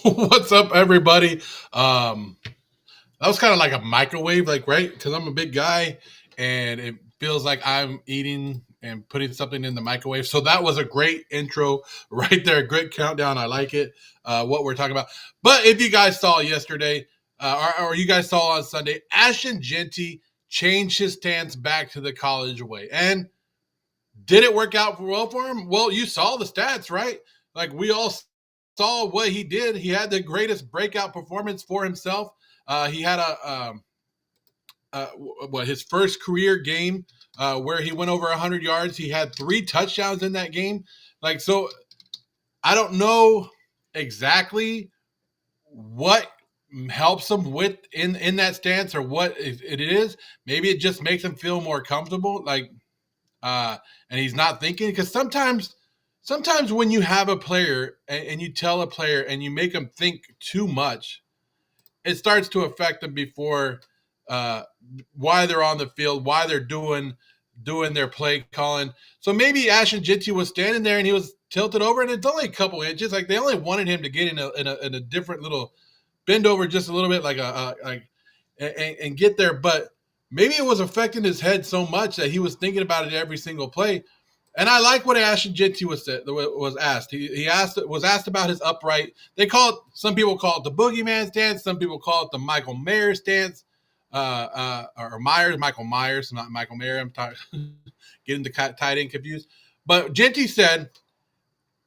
What's up, everybody? Um, that was kind of like a microwave, like right? Because I'm a big guy, and it feels like I'm eating and putting something in the microwave. So that was a great intro right there. Great countdown. I like it. What we're talking about. But if you guys saw yesterday, or you guys saw on Sunday, Ashton Jeanty changed his stance back to the college way, and did it work out well for him? Well, you saw the stats, right? Like we all saw what he did. He had the greatest breakout performance for himself. He had his first career game where he went over 100 yards. He had 3 touchdowns in that game. Like so, I don't know exactly what helps him with in that stance or what it is. Maybe it just makes him feel more comfortable. Like and he's not thinking because sometimes when you have a player and you tell a player and you make them think too much, it starts to affect them before uh, why they're on the field, why they're doing their play calling. So maybe Ashton Jeanty was standing there and he was tilted over, and it's only a couple inches. Like they only wanted him to get in a different little bend over just a little bit, like and get there, but maybe it was affecting his head so much that he was thinking about it every single play. And I like what Ashton Jeanty was asked. Was asked about his upright. Some people call it the boogeyman stance. Some people call it the Michael Mayer stance, or Michael Myers, not Michael Mayer. I'm getting the tight end confused. But Jeanty said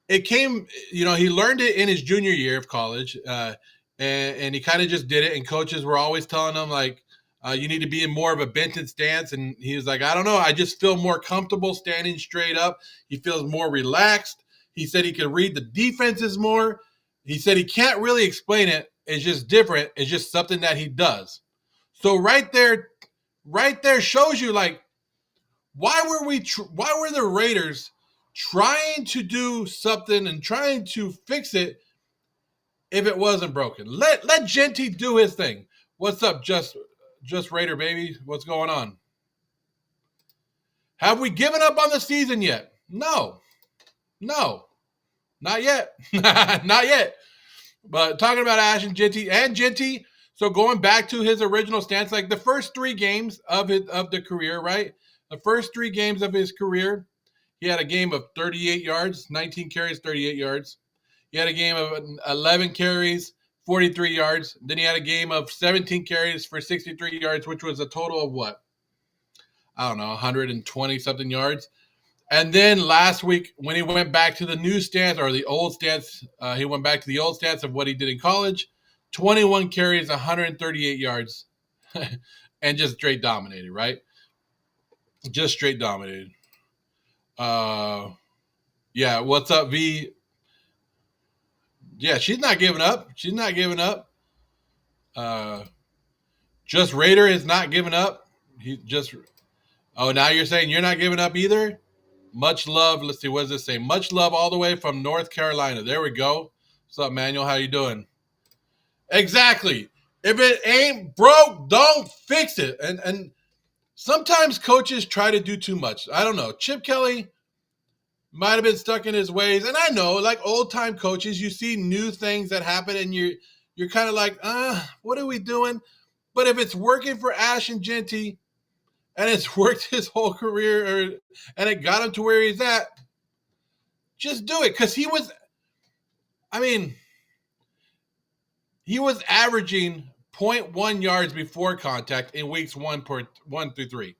it came. He learned it in his junior year of college, and he kind of just did it. And coaches were always telling him like, you need to be in more of a Benton stance. And he was like, I don't know. I just feel more comfortable standing straight up. He feels more relaxed. He said he could read the defenses more. He said he can't really explain it. It's just different. It's just something that he does. So right there shows you like, why were the Raiders trying to do something and trying to fix it if it wasn't broken? Let Jeanty do his thing. What's up, just Raider baby? What's going on? Have we given up on the season yet? No, not yet, not yet. But talking about Ashton Jeanty, so going back to his original stance, like the first 3 games of the career, right? The first 3 games of his career, he had a game of 38 yards, 19 carries, 38 yards. He had a game of 11 carries, 43 yards. Then he had a game of 17 carries for 63 yards, which was a total of what? I don't know, 120 something yards. And then last week, when he went back to the new stance or the old stance, he went back to the old stance of what he did in college. 21 carries, 138 yards, and just straight dominated, right? Just straight dominated. Yeah, what's up, V? Yeah, she's not giving up. She's not giving up. Just Raider is not giving up. He just. Oh, now you're saying you're not giving up either? Much love. Let's see. What does this say? Much love all the way from North Carolina. There we go. What's up, Manuel? How you doing? Exactly. If it ain't broke, don't fix it. And sometimes coaches try to do too much. I don't know. Chip Kelly might have been stuck in his ways. And I know, like old time coaches, you see new things that happen and you're kind of like, what are we doing? But if it's working for Ashton Jeanty and it's worked his whole career and it got him to where he's at, just do it. Because he was averaging 0.1 yards before contact in weeks 1 through 3.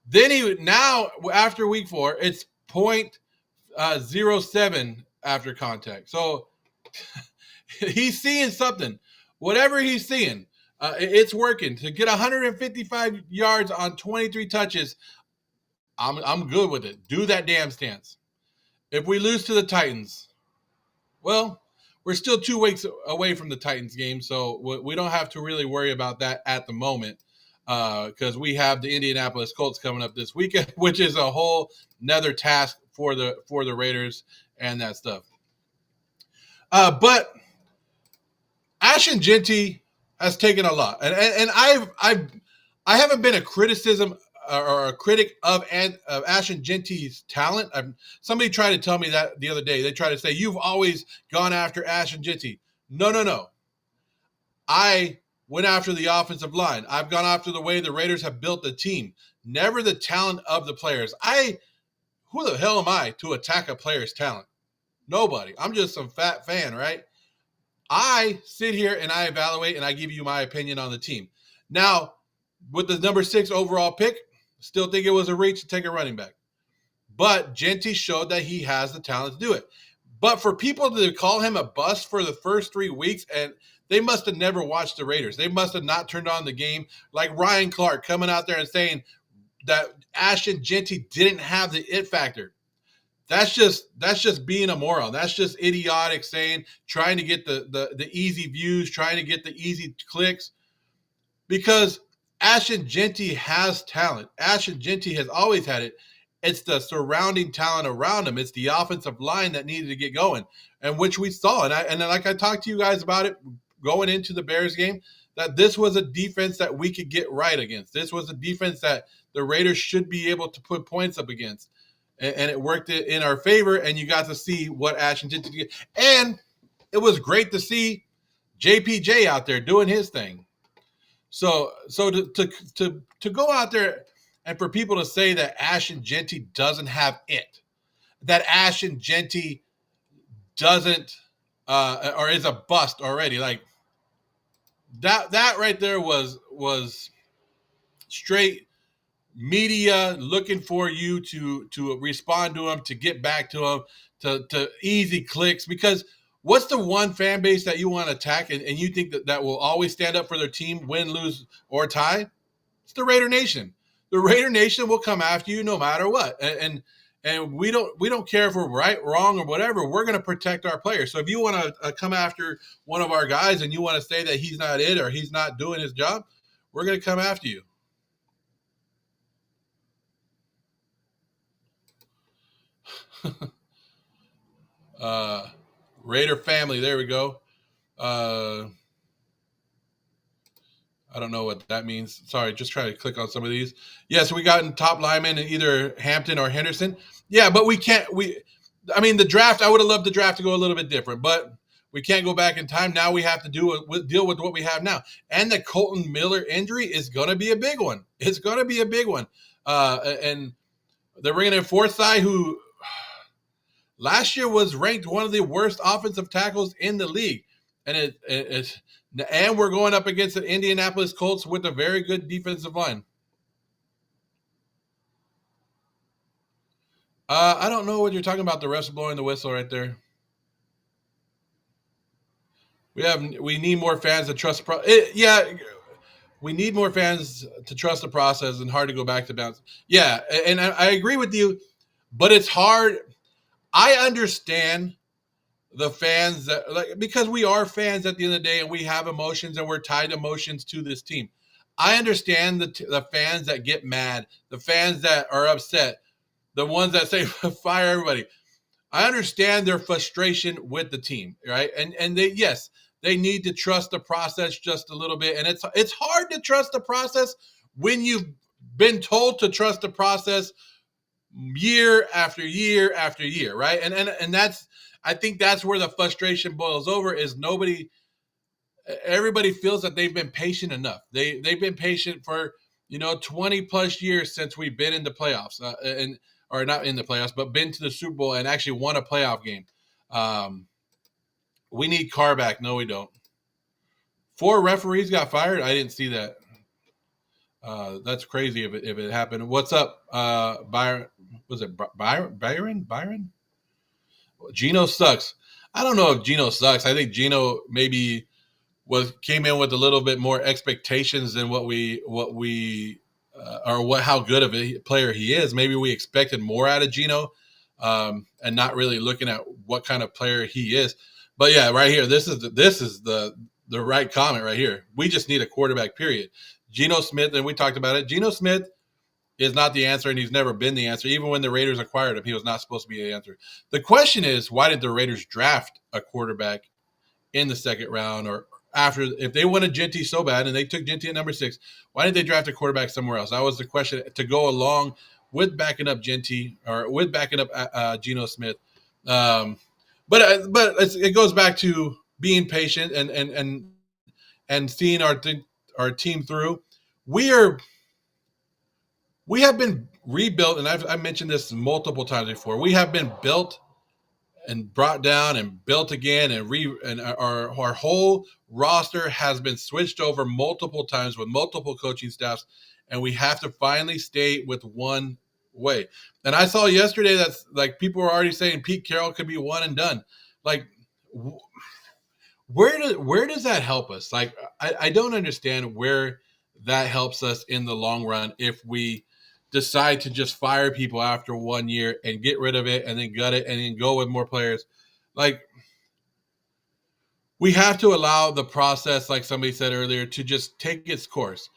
Then now after week 4, it's 0.07 after contact. So he's seeing something. Whatever he's seeing, it's working. To get 155 yards on 23 touches, I'm good with it. Do that damn stance. If we lose to the Titans, well, we're still 2 weeks away from the Titans game, so we don't have to really worry about that at the moment because we have the Indianapolis Colts coming up this weekend, which is a whole nother task for the Raiders and that stuff. But Ashton Jeanty has taken a lot, and I haven't been a criticism or a critic of Ashton Jeanty's talent. Somebody tried to tell me that the other day. They tried to say, you've always gone after Ashton Jeanty. No, no, no. I went after the offensive line. I've gone after the way the Raiders have built the team, never the talent of the players. Who the hell am I to attack a player's talent? Nobody. I'm just some fat fan, right? I sit here and I evaluate and I give you my opinion on the team. Now, with the number 6 overall pick, still think it was a reach to take a running back. But Jeanty showed that he has the talent to do it. But for people to call him a bust for the first 3 weeks, and they must have never watched the Raiders. They must have not turned on the game. Like Ryan Clark coming out there and saying that Ashton Jeanty didn't have the it factor. That's just being a moron. That's just idiotic saying, trying to get the easy views, trying to get the easy clicks. Because Ashton Jeanty has talent. Ashton Jeanty has always had it. It's the surrounding talent around him. It's the offensive line that needed to get going, and which we saw. And like I talked to you guys about it going into the Bears game, that this was a defense that we could get right against. This was a defense that the Raiders should be able to put points up against. And it worked in our favor, and you got to see what Ashton did. And it was great to see JPJ out there doing his thing. So to go out there and for people to say that Ashton Jeanty doesn't have it, that Ashton Jeanty doesn't or is a bust already, like that right there was straight media looking for you to respond to them, to get back to them, to easy clicks. Because what's the one fan base that you want to attack and you think that will always stand up for their team, win, lose, or tie? It's the Raider Nation. The Raider Nation will come after you no matter what. And we don't care if we're right, wrong, or whatever. We're going to protect our players. So if you want to come after one of our guys and you want to say that he's not it or he's not doing his job, we're going to come after you. Raider family, there we go. I don't know what that means. Sorry, just trying to click on some of these. Yeah, so we got in top linemen in either Hampton or Henderson. Yeah, but we can't. I mean, the draft. I would have loved the draft to go a little bit different, but we can't go back in time. Now we have to deal with what we have now. And the Colton Miller injury is going to be a big one. It's going to be a big one. And they're bringing in Forsyth, who last year was ranked one of the worst offensive tackles in the league. And and we're going up against the Indianapolis Colts with a very good defensive line. I don't know what you're talking about. The ref blowing the whistle right there. We need more fans to trust. We need more fans to trust the process and hard to go back to bounce. Yeah, and I agree with you, but it's hard. I understand the fans because we are fans at the end of the day and we have emotions and we're tied emotions to this team. I understand the fans that get mad, the fans that are upset, the ones that say fire everybody. I understand their frustration with the team, right? And they need to trust the process just a little bit. And it's hard to trust the process when you've been told to trust the process year after year after year, right? And that's, I think that's where the frustration boils over. Is everybody feels that they've been patient enough. They've been patient for 20 plus years since we've been in the playoffs, or not in the playoffs, but been to the Super Bowl and actually won a playoff game. We need Carr back. No, we don't. 4 referees got fired. I didn't see that. That's crazy if it happened. What's up, Byron? Was it Byron? Geno sucks. I don't know if Geno sucks. I think Geno maybe came in with a little bit more expectations than how good of a player he is. Maybe we expected more out of Geno, and not really looking at what kind of player he is. But yeah, right here, this is the right comment right here. We just need a quarterback, period. Geno Smith, and we talked about it. Geno Smith is not the answer, and he's never been the answer. Even when the Raiders acquired him, he was not supposed to be the answer. The question is, why did the Raiders draft a quarterback in the second round, or after? If they wanted Jeanty so bad and they took Jeanty at number 6, why did they draft a quarterback somewhere else? That was the question to go along with backing up Jeanty or with backing up Geno Smith. But it goes back to being patient and seeing our team through. We are we have been rebuilt, and I've mentioned this multiple times before. We have been built and brought down and built again, and our whole roster has been switched over multiple times with multiple coaching staffs, and we have to finally stay with one way. And I saw yesterday that's like people were already saying Pete Carroll could be one and done. Like, where does that help us? Like, I don't understand where that helps us in the long run if we decide to just fire people after 1 year and get rid of it and then gut it and then go with more players. Like, we have to allow the process, like somebody said earlier, to just take its course.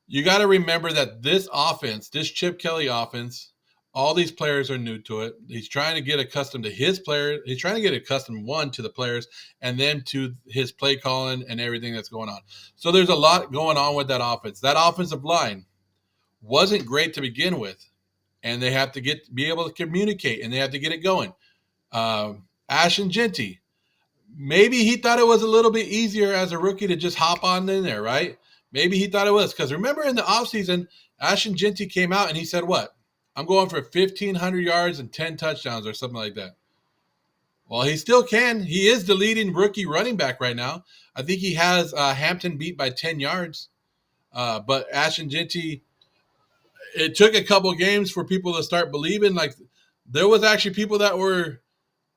You got to remember that this offense, this Chip Kelly offense, all these players are new to it. He's trying to get accustomed to his players. He's trying to get accustomed, one, to the players, and then to his play calling and everything that's going on. So there's a lot going on with that offense. That offensive line wasn't great to begin with, and they have to be able to communicate, and they have to get it going. Ashton Jeanty, maybe he thought it was a little bit easier as a rookie to just hop on in there, right? Maybe he thought it was, because remember in the offseason, Ashton Jeanty came out and he said, what? I'm going for 1,500 yards and 10 touchdowns or something like that. Well, he still can. He is the leading rookie running back right now. I think he has Hampton beat by 10 yards. But Ashton Jeanty, it took a couple games for people to start believing. Like, there was actually people that were,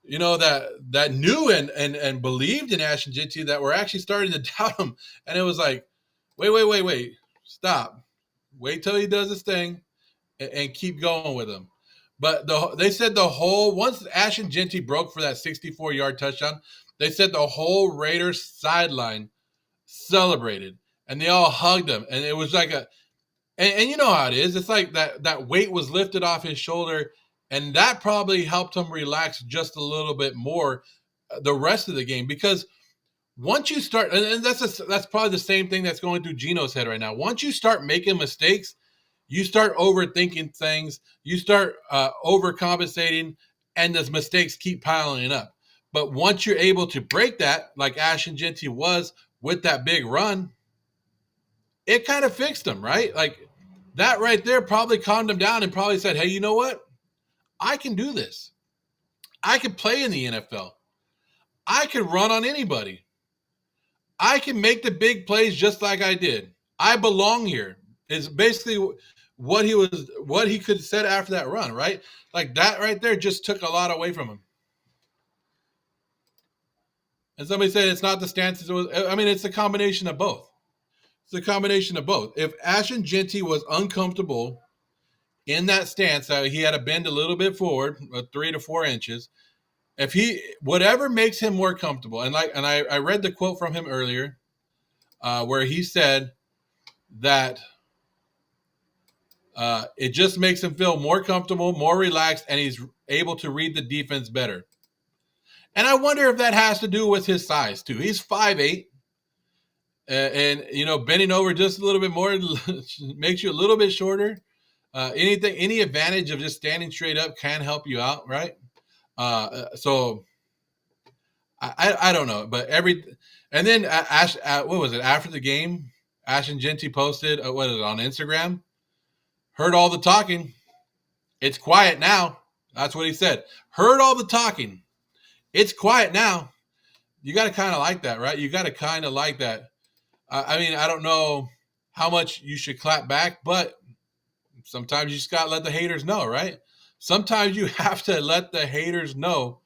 that knew and believed in Ashton Jeanty that were actually starting to doubt him. And it was like, wait, stop. Wait till he does his thing and keep going with him. But they said once Ashton Jeanty broke for that 64-yard touchdown, they said the whole Raiders sideline celebrated and they all hugged him. And it was like and you know how it is. It's like that weight was lifted off his shoulder, and that probably helped him relax just a little bit more the rest of the game. Because once you start, and that's probably the same thing that's going through Gino's head right now. Once you start making mistakes, you start overthinking things, you start overcompensating, and those mistakes keep piling up. But once you're able to break that, like Ashton Jeanty was with that big run, it kind of fixed him, right? Like, that right there probably calmed him down and probably said, hey, you know what? I can do this. I can play in the NFL. I can run on anybody. I can make the big plays just like I did. I belong here. Is basically what he could have said after that run, right? Like, that right there just took a lot away from him. And somebody said it's not the stances. It's a combination of both. It's a combination of both. If Ashton Jeanty was uncomfortable in that stance, he had to bend a little bit forward, 3 to 4 inches. If whatever makes him more comfortable, and I read the quote from him earlier, where he said that it just makes him feel more comfortable, more relaxed, and he's able to read the defense better. And I wonder if that has to do with his size too. He's 5'8", and bending over just a little bit more makes you a little bit shorter. Any advantage of just standing straight up can help you out, right? So I don't know, but and then what was it after the game? Ashton Jeanty posted on Instagram? Heard all the talking. It's quiet now. That's what he said. Heard all the talking. It's quiet now. You got to kind of like that, right? You got to kind of like that. I don't know how much you should clap back, but sometimes you just got to let the haters know, right? Sometimes you have to let the haters know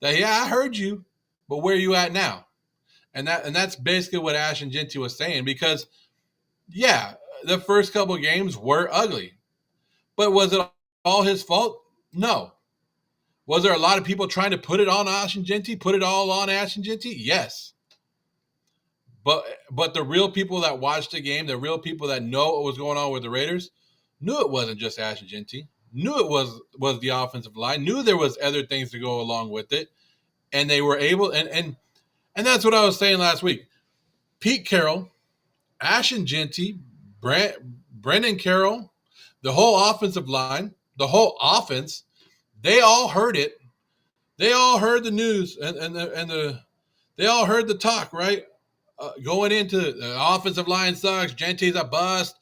that, yeah, I heard you, but where are you at now? And that's basically what Ashton Jeanty was saying, because, yeah, the first couple of games were ugly. But was it all his fault? No. Was there a lot of people trying to put it on Ashton Jeanty, put it all on Ashton Jeanty? Yes. But the real people that watched the game, the real people that know what was going on with the Raiders, knew it wasn't just Ashton Jeanty, knew it was the offensive line, knew there was other things to go along with it, and they were able, and that's what I was saying last week. Pete Carroll, Ashton Jeanty, Brendan Carroll, the whole offensive line, the whole offense, they all heard it. They all heard the news and the They all heard the talk, right? Going into the offensive line sucks. Jeanty's a bust.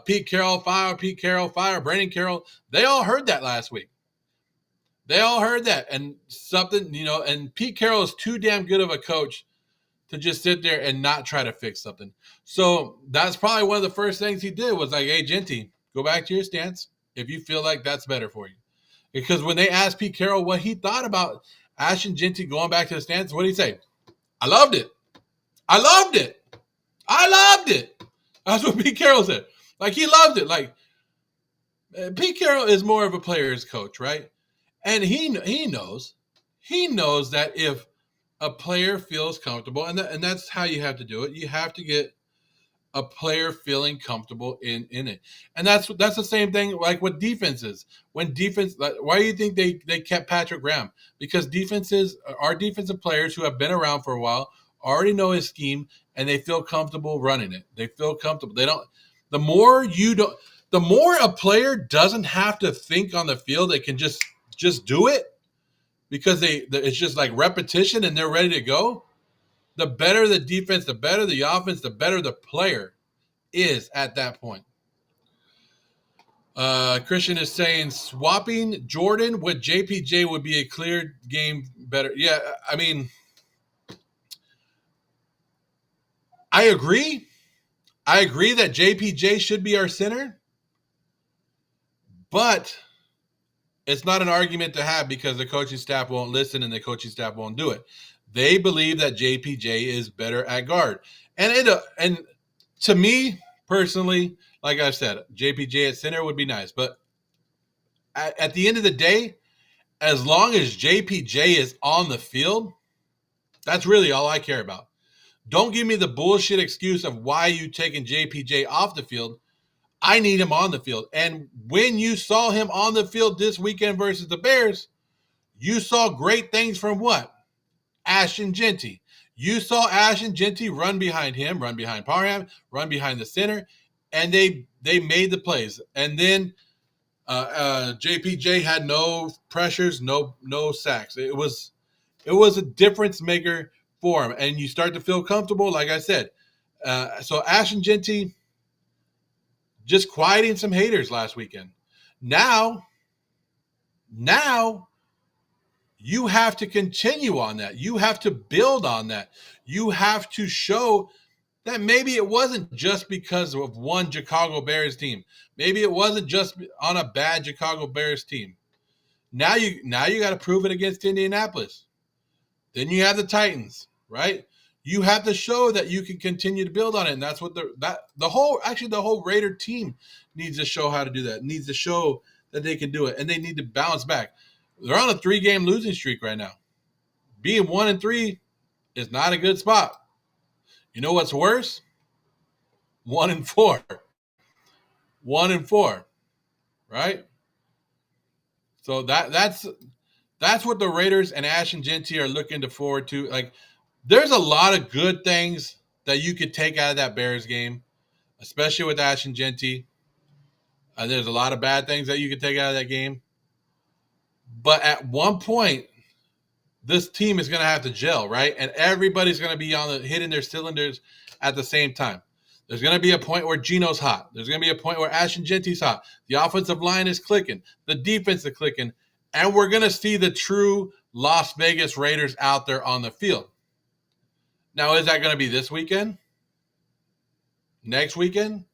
Pete Carroll fire. Brandon Carroll. They all heard that last week. They all heard that. And something, and Pete Carroll is too damn good of a coach to just sit there and not try to fix something. So that's probably one of the first things he did was like, hey, Jeanty, go back to your stance if you feel like that's better for you. Because when they asked Pete Carroll what he thought about Ashton Jeanty going back to the stance, what did he say? I loved it. I loved it. I loved it. That's what Pete Carroll said. Like, he loved it. Like, Pete Carroll is more of a player's coach, right? And he knows that if a player feels comfortable, and that's how you have to do it. You have to get a player feeling comfortable in it, and that's the same thing like with defenses. When defense, why do you think they kept Patrick Graham? Because our defensive players who have been around for a while already know his scheme, and they feel comfortable running it. They feel comfortable. They don't. The more a player doesn't have to think on the field, they can just do it because it's just like repetition and they're ready to go. The better the defense, the better the offense, the better the player is at that point. Christian is saying swapping Jordan with JPJ would be a clear game better. Yeah, I mean, I agree. I agree that JPJ should be our center, but it's not an argument to have because the coaching staff won't listen and the coaching staff won't do it. They believe that JPJ is better at guard. And to me personally, like I said, JPJ at center would be nice. But at the end of the day, as long as JPJ is on the field, that's really all I care about. Don't give me the bullshit excuse of why you taking JPJ off the field. I need him on the field. And when you saw him on the field this weekend versus the Bears, you saw great things from what? Ashton Jeanty. You saw Ashton Jeanty run behind him, run behind Parham, run behind the center, and they made the plays. And then JPJ had no pressures, no sacks. It was a difference maker for him. And you start to feel comfortable, like I said. So Ashton Jeanty just quieting some haters last weekend. Now you have to continue on that. You have to build on that. You have to show that maybe it wasn't just because of one Chicago Bears team. Maybe it wasn't just on a bad Chicago Bears team. Now you got to prove it against Indianapolis. Then you have the Titans, right? You have to show that you can continue to build on it, and that's what the whole Raider team needs to show how to do that. Needs to show that they can do it, and they need to bounce back. They're on a 3-game losing streak right now. Being 1-3 is not a good spot. You know what's worse? 1-4. 1-4, right? So that's what the Raiders and Ashton Jeanty are looking forward to. Like, there's a lot of good things that you could take out of that Bears game, especially with Ashton Jeanty. There's a lot of bad things that you could take out of that game. But at one point, this team is going to have to gel, right? And everybody's going to be hitting their cylinders at the same time. There's going to be a point where Geno's hot. There's going to be a point where Ashton Jeanty's hot. The offensive line is clicking. The defense is clicking. And we're going to see the true Las Vegas Raiders out there on the field. Now, is that going to be this weekend? Next weekend?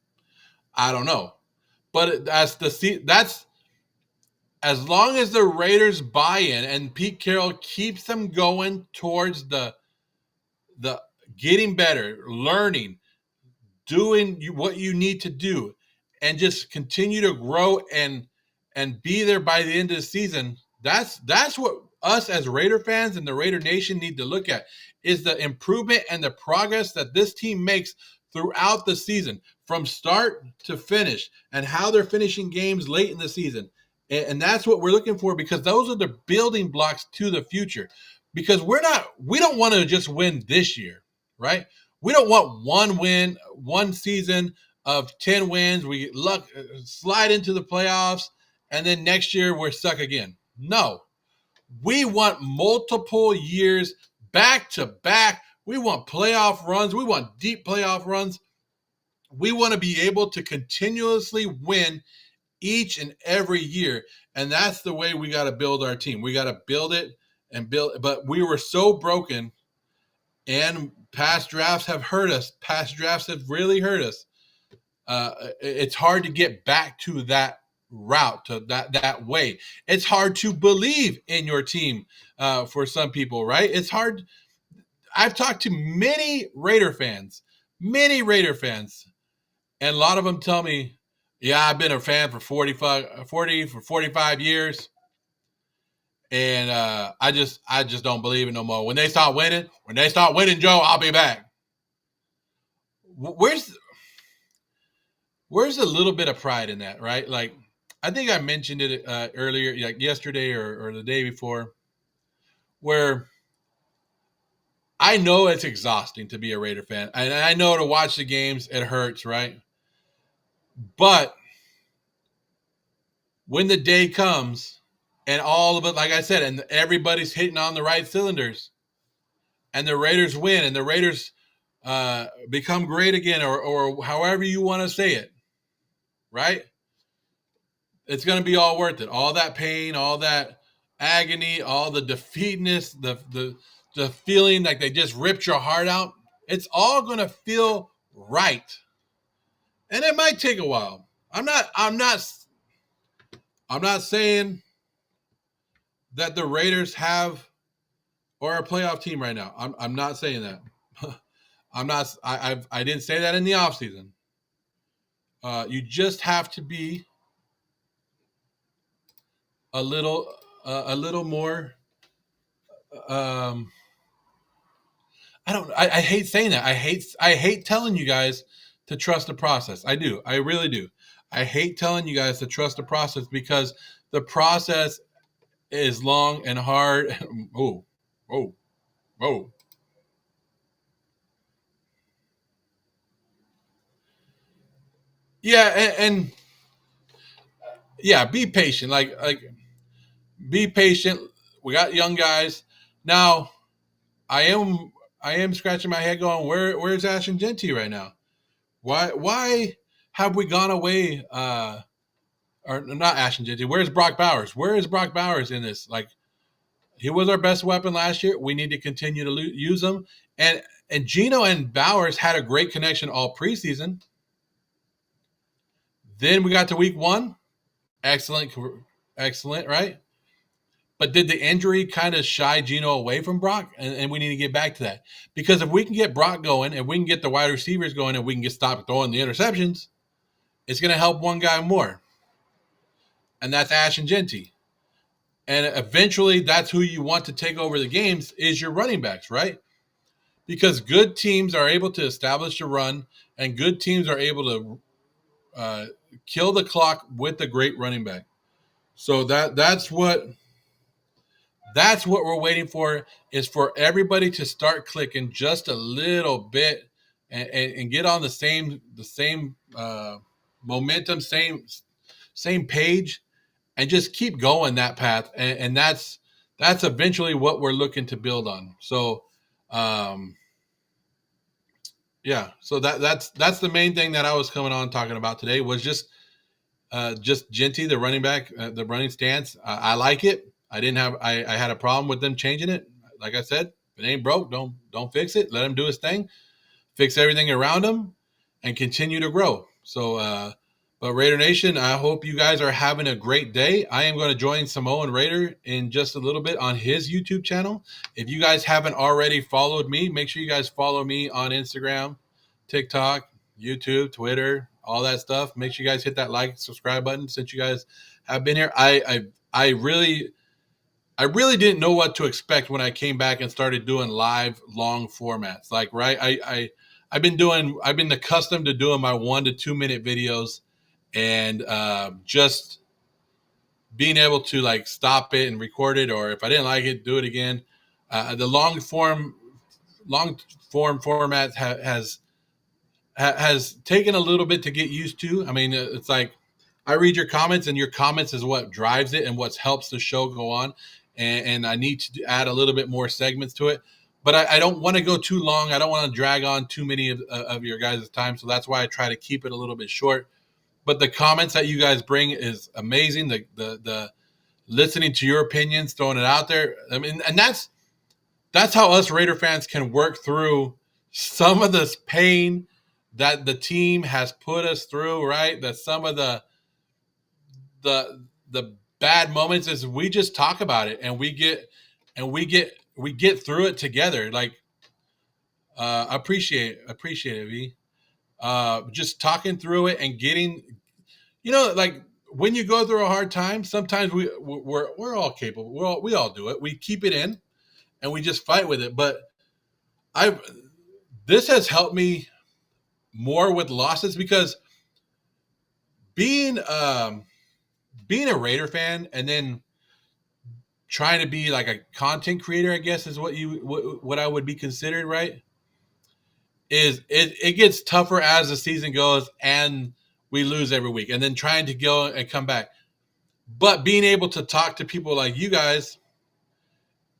I don't know. But that's as long as the Raiders buy in and Pete Carroll keeps them going towards the getting better, learning, doing what you need to do, and just continue to grow and be there by the end of the season, that's what us as Raider fans and the Raider Nation need to look at, is the improvement and the progress that this team makes throughout the season, from start to finish, and how they're finishing games late in the season. And that's what we're looking for, because those are the building blocks to the future. Because we don't want to just win this year, right? We don't want one win, one season of 10 wins. We slide into the playoffs, and then next year we're stuck again. No, we want multiple years back to back. We want playoff runs. We want deep playoff runs. We want to be able to continuously win each and every year. And that's the way we got to build our team. We got to build it and build. But we were so broken, and past drafts have hurt us. Past drafts have really hurt us. It's hard to get back to that route, to that way. It's hard to believe in your team for some people, right? It's hard. I've talked to many Raider fans, and a lot of them tell me, yeah, I've been a fan for 45 years, and I just don't believe it no more. When they start winning, Joe, I'll be back. Where's a little bit of pride in that, right? Like, I think I mentioned it earlier, like yesterday or the day before, where I know it's exhausting to be a Raider fan. And I know to watch the games, it hurts, right? But when the day comes and all of it, like I said, and everybody's hitting on the right cylinders and the Raiders win and the Raiders become great again, or however you want to say it, right? It's going to be all worth it. All that pain, all that agony, all the defeatedness, the feeling like they just ripped your heart out. It's all going to feel right. And it might take a while. I'm not saying that the Raiders have or a playoff team right now. I'm not saying that. I didn't say that in the offseason. You just have to be a little more. I hate saying that. I hate telling you guys to trust the process. I do. I really do. I hate telling you guys to trust the process because the process is long and hard. Oh. Yeah, and yeah, be patient. Like be patient. We got young guys. Now, I am scratching my head going, where's Ashton Jeanty right now? Why have we gone away or not Ashton Jeanty? Where's Brock Bowers? Where is Brock Bowers in this? Like, he was our best weapon last year. We need to continue to use him. And Geno and Bowers had a great connection all preseason. Then we got to week 1. Excellent, right? But did the injury kind of shy Geno away from Brock? And we need to get back to that. Because if we can get Brock going and we can get the wide receivers going and we can stop throwing the interceptions, it's going to help one guy more. And that's Ashton Jeanty. And eventually that's who you want to take over the games is your running backs, right? Because good teams are able to establish a run and good teams are able to kill the clock with a great running back. So that's what we're waiting for, is for everybody to start clicking just a little bit and get on the same momentum, same page, and just keep going that path. And that's eventually what we're looking to build on. So, yeah. So that's the main thing that I was coming on talking about today was just Jeanty, the running back, the running stance. I like it. I had a problem with them changing it. Like I said, if it ain't broke, don't fix it. Let him do his thing. Fix everything around him and continue to grow. So, but Raider Nation, I hope you guys are having a great day. I am going to join Samoan Raider in just a little bit on his YouTube channel. If you guys haven't already followed me, make sure you guys follow me on Instagram, TikTok, YouTube, Twitter, all that stuff. Make sure you guys hit that like, subscribe button since you guys have been here. I really didn't know what to expect when I came back and started doing live long formats. Like, right. I've been accustomed to doing my 1 to 2 minute videos and just being able to like stop it and record it, or if I didn't like it, do it again. The long form format has taken a little bit to get used to. I mean, it's like I read your comments, and your comments is what drives it and what helps the show go on. And I need to add a little bit more segments to it. but I don't want to go too long. I don't want to drag on too many of your guys' time. So that's why I try to keep it a little bit short. But the comments that you guys bring is amazing. The listening to your opinions, throwing it out there. I mean, and that's how us Raider fans can work through some of this pain that the team has put us through, right? That some of the bad moments is we just talk about it and we get through it together. Like appreciate it, V. Just talking through it and getting, like when you go through a hard time, sometimes we're all capable. We all do it. We keep it in and we just fight with it. But I this has helped me more with losses because being being a Raider fan and then trying to be like a content creator, I guess is what I would be considered, right? Is it gets tougher as the season goes and we lose every week and then trying to go and come back. But being able to talk to people like you guys,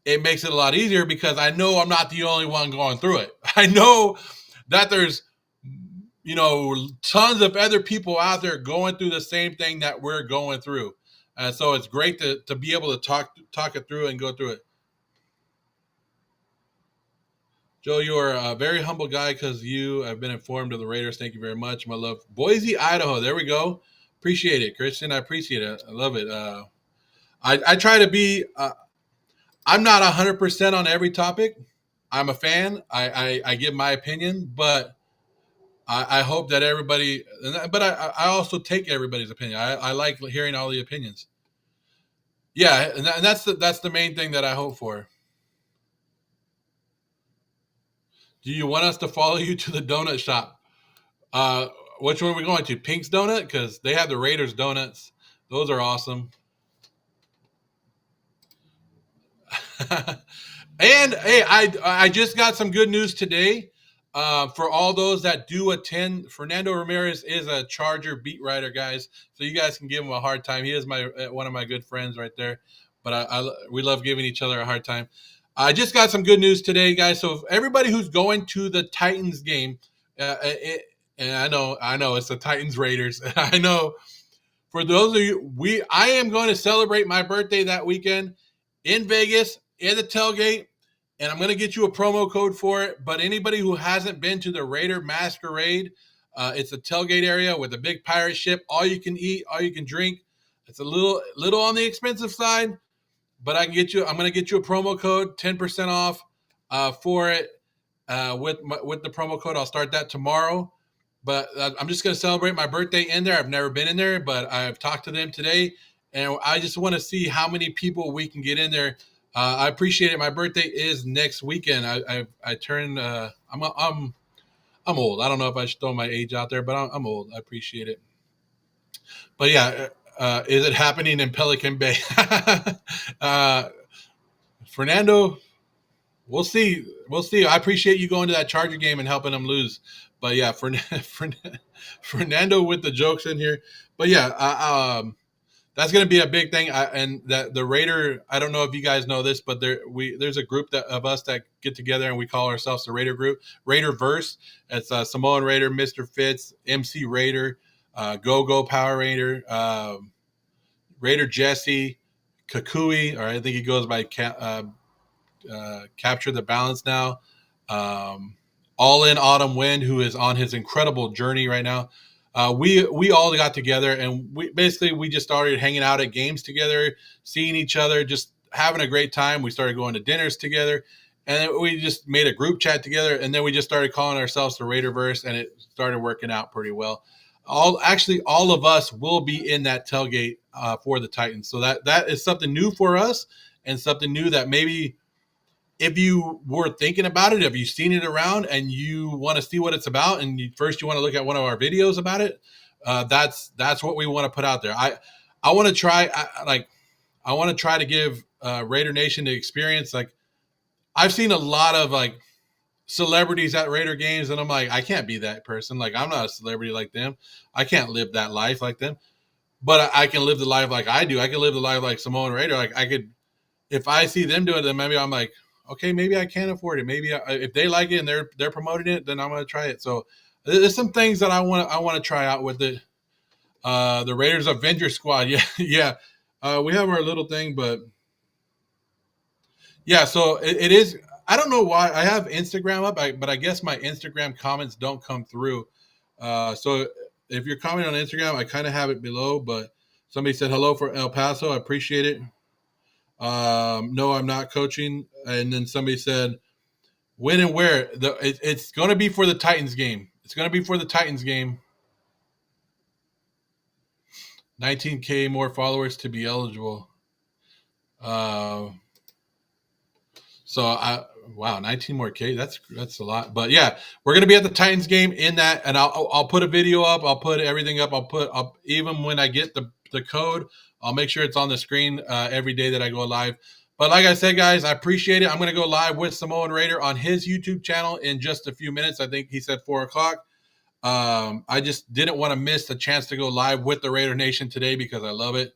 it makes it a lot easier because I know I'm not the only one going through it. I know that there's tons of other people out there going through the same thing that we're going through. And so it's great to be able to talk it through and go through it. Joe, you are a very humble guy because you have been informed of the Raiders. Thank you very much, my love. Boise, Idaho. There we go. Appreciate it, Christian. I appreciate it. I love it. I try to be. I'm not 100% on every topic. I'm a fan. I give my opinion, but I hope that everybody. But I also take everybody's opinion. I like hearing all the opinions. Yeah, and that's the main thing that I hope for. Do you want us to follow you to the donut shop? Uh, which one are we going to? Pink's Donut? Because they have the Raiders donuts. Those are awesome. And hey, I just got some good news today. For all those that do attend, Fernando Ramirez is a Charger beat writer, guys. So you guys can give him a hard time. He is one of my good friends right there. But we love giving each other a hard time. I just got some good news today, guys. So everybody who's going to the Titans game, and I know it's the Titans Raiders. I know. For those of you, I am going to celebrate my birthday that weekend in Vegas in the tailgate, and I'm going to get you a promo code for it. But anybody who hasn't been to the Raider Masquerade, it's a tailgate area with a big pirate ship. All you can eat, all you can drink. It's a little on the expensive side, but I'm going to get you a promo code, 10% off for it with the promo code. I'll start that tomorrow. But I'm just going to celebrate my birthday in there. I've never been in there, but I've talked to them today, and I just want to see how many people we can get in there. I appreciate it. My birthday is next weekend. I turn. I'm old. I don't know if I should throw my age out there, but I'm old. I appreciate it. But yeah, is it happening in Pelican Bay? Fernando, we'll see. We'll see. I appreciate you going to that Charger game and helping them lose. But yeah, Fernando with the jokes in here. But yeah, that's going to be a big thing. And that the Raider, I don't know if you guys know this, but there's a group of us that get together and we call ourselves the Raider group, Raider Verse. It's Samoan Raider, Mr. Fitz, MC Raider, Go Power Raider, Raider Jesse, Kakui, or I think he goes by Capture the Balance now. All in Autumn Wind, who is on his incredible journey right now. We all got together and we just started hanging out at games together, seeing each other, just having a great time. We started going to dinners together, and we just made a group chat together, and then we just started calling ourselves the Raiderverse, and it started working out pretty well. All of us will be in that tailgate for the Titans, so that is something new for us and something new that maybe. If you were thinking about it, if you've seen it around and you want to see what it's about, and you want to look at one of our videos about it, that's what we want to put out there. I want to try I want to try to give Raider Nation the experience. Like I've seen a lot of like celebrities at Raider games, and I'm like, I can't be that person. Like I'm not a celebrity like them. I can't live that life like them. But I can live the life like I do. I can live the life like Samoan Raider. Like I could, if I see them doing it, then maybe I'm like, okay, maybe I can afford it. Maybe if they like it and they're promoting it, then I'm going to try it. So there's some things that I want to try out with it. The Raiders Avenger Squad. Yeah, yeah. We have our little thing, but yeah. So it is. I don't know why I have Instagram up, but I guess my Instagram comments don't come through. So if you're commenting on Instagram, I kind of have it below. But somebody said hello for El Paso. I appreciate it. No, I'm not coaching. And then somebody said when and where. It's going to be for the Titans game. It's going to be for the Titans game. 19K more followers to be eligible. Wow, 19 more K. That's a lot. But yeah, we're gonna be at the Titans game in that, and I'll put a video up. I'll put everything up. I'll put up even when I get the code. I'll make sure it's on the screen every day that I go live. But like I said, guys, I appreciate it. I'm gonna go live with Samoan Raider on his YouTube channel in just a few minutes. I think he said 4:00. I just didn't want to miss the chance to go live with the Raider Nation today because I love it.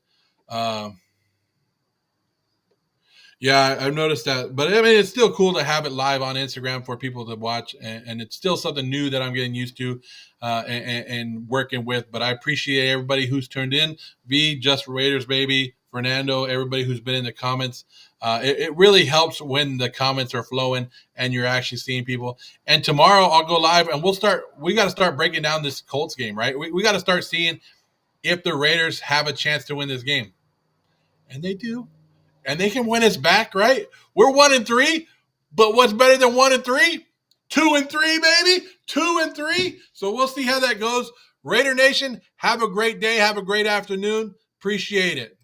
Yeah, I've noticed that. But I mean, it's still cool to have it live on Instagram for people to watch. And it's still something new that I'm getting used to and working with. But I appreciate everybody who's turned in. V, Just Raiders, baby, Fernando, everybody who's been in the comments. It really helps when the comments are flowing and you're actually seeing people. And tomorrow I'll go live and we got to start breaking down this Colts game, right? We got to start seeing if the Raiders have a chance to win this game. And they do. And they can win us back, right? We're 1-3, but what's better than 1-3? 2-3, baby. 2-3. So we'll see how that goes. Raider Nation, have a great day. Have a great afternoon. Appreciate it.